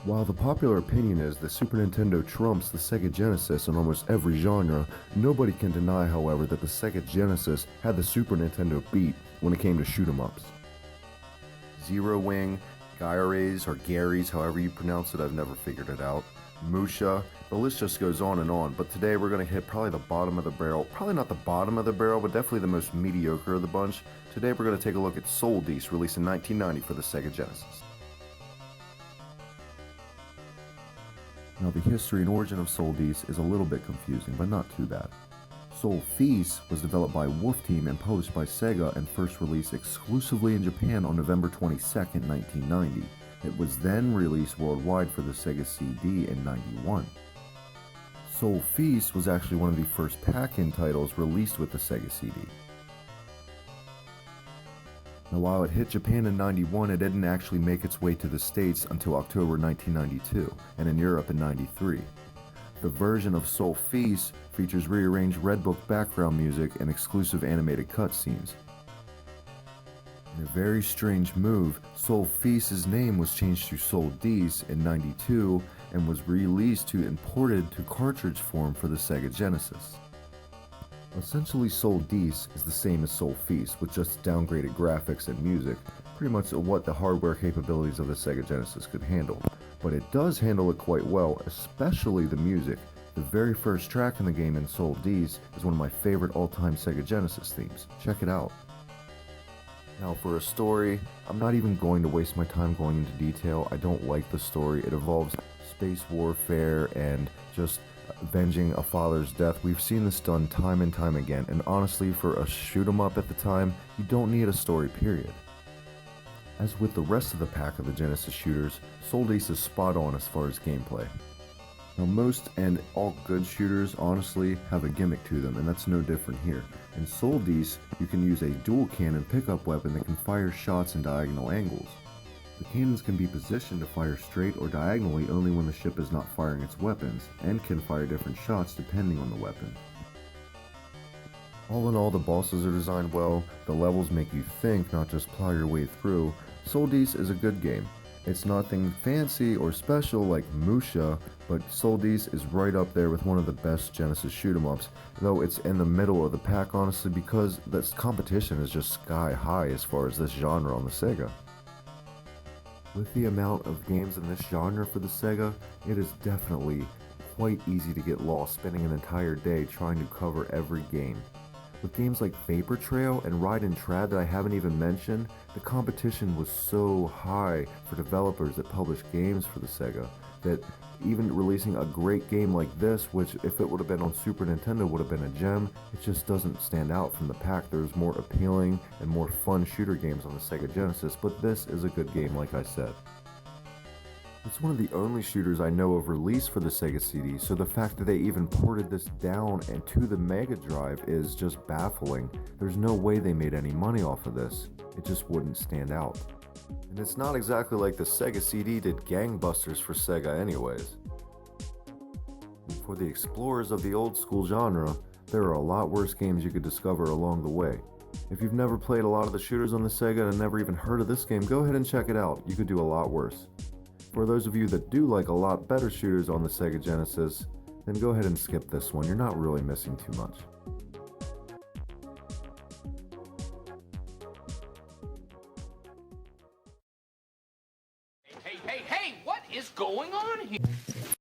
While the popular opinion is the Super Nintendo trumps the Sega Genesis in almost every genre, nobody can deny, however, that the Sega Genesis had the Super Nintendo beat when it came to shoot-'em-ups. Zero Wing, Gyres, or Gary's, however you pronounce it, I've never figured it out. Musha, the list just goes on, but today we're going to hit probably the bottom of the barrel, probably not the bottom of the barrel, but definitely the most mediocre of the bunch. Today we're going to take a look at Sol-Deace, released in 1990 for the Sega Genesis. Now the history and origin of Sol-Deace is a little bit confusing, but not too bad. Sol-Feace was developed by Wolf Team and published by Sega and first released exclusively in Japan on November 22, 1990. It was then released worldwide for the Sega CD in '91. Sol-Feace was actually one of the first pack-in titles released with the Sega CD. Now while it hit Japan in '91, it didn't actually make its way to the States until October 1992, and in Europe in '93. The version of Sol-Feace features rearranged Red Book background music and exclusive animated cutscenes. In a very strange move, Sol-Feace's name was changed to Sol-Deace in '92 and was released to imported to cartridge form for the Sega Genesis. Essentially, Sol-Deace is the same as Sol-Feace, with just downgraded graphics and music, pretty much what the hardware capabilities of the Sega Genesis could handle. But it does handle it quite well, especially the music. The very first track in the game in Sol-Deace is one of my favorite all-time Sega Genesis themes. Check it out. Now for a story, I'm not even going to waste my time going into detail. I don't like the story. It involves space warfare and just avenging a father's death. We've seen this done time and time again, and honestly, for a shoot-'em-up at the time, you don't need a story, period. As with the rest of the pack of the Genesis shooters, Sol-Deace is spot on as far as gameplay. Now most and all good shooters honestly have a gimmick to them, and that's no different here. In Sol-Deace, you can use a dual cannon pickup weapon that can fire shots in diagonal angles. The cannons can be positioned to fire straight or diagonally only when the ship is not firing its weapons, and can fire different shots depending on the weapon. All in all, the bosses are designed well, the levels make you think, not just plow your way through. Sol-Deace is a good game. It's nothing fancy or special like Musha, but Sol-Deace is right up there with one of the best Genesis shoot-'em-ups, though it's in the middle of the pack honestly because the competition is just sky high as far as this genre on the Sega. With the amount of games in this genre for the Sega, it is definitely quite easy to get lost spending an entire day trying to cover every game. With games like Vapor Trail and Ride and Trad that I haven't even mentioned, the competition was so high for developers that publish games for the Sega that even releasing a great game like this, which if it would have been on Super Nintendo would have been a gem, it just doesn't stand out from the pack. There's more appealing and more fun shooter games on the Sega Genesis, but this is a good game like I said. It's one of the only shooters I know of released for the Sega CD, so the fact that they even ported this down and to the Mega Drive is just baffling. There's no way they made any money off of this. It just wouldn't stand out. And it's not exactly like the Sega CD did gangbusters for Sega anyways. And for the explorers of the old school genre, there are a lot worse games you could discover along the way. If you've never played a lot of the shooters on the Sega and never even heard of this game, go ahead and check it out. You could do a lot worse. For those of you that do like a lot better shooters on the Sega Genesis, then go ahead and skip this one. You're not really missing too much. Hey, what is going on here?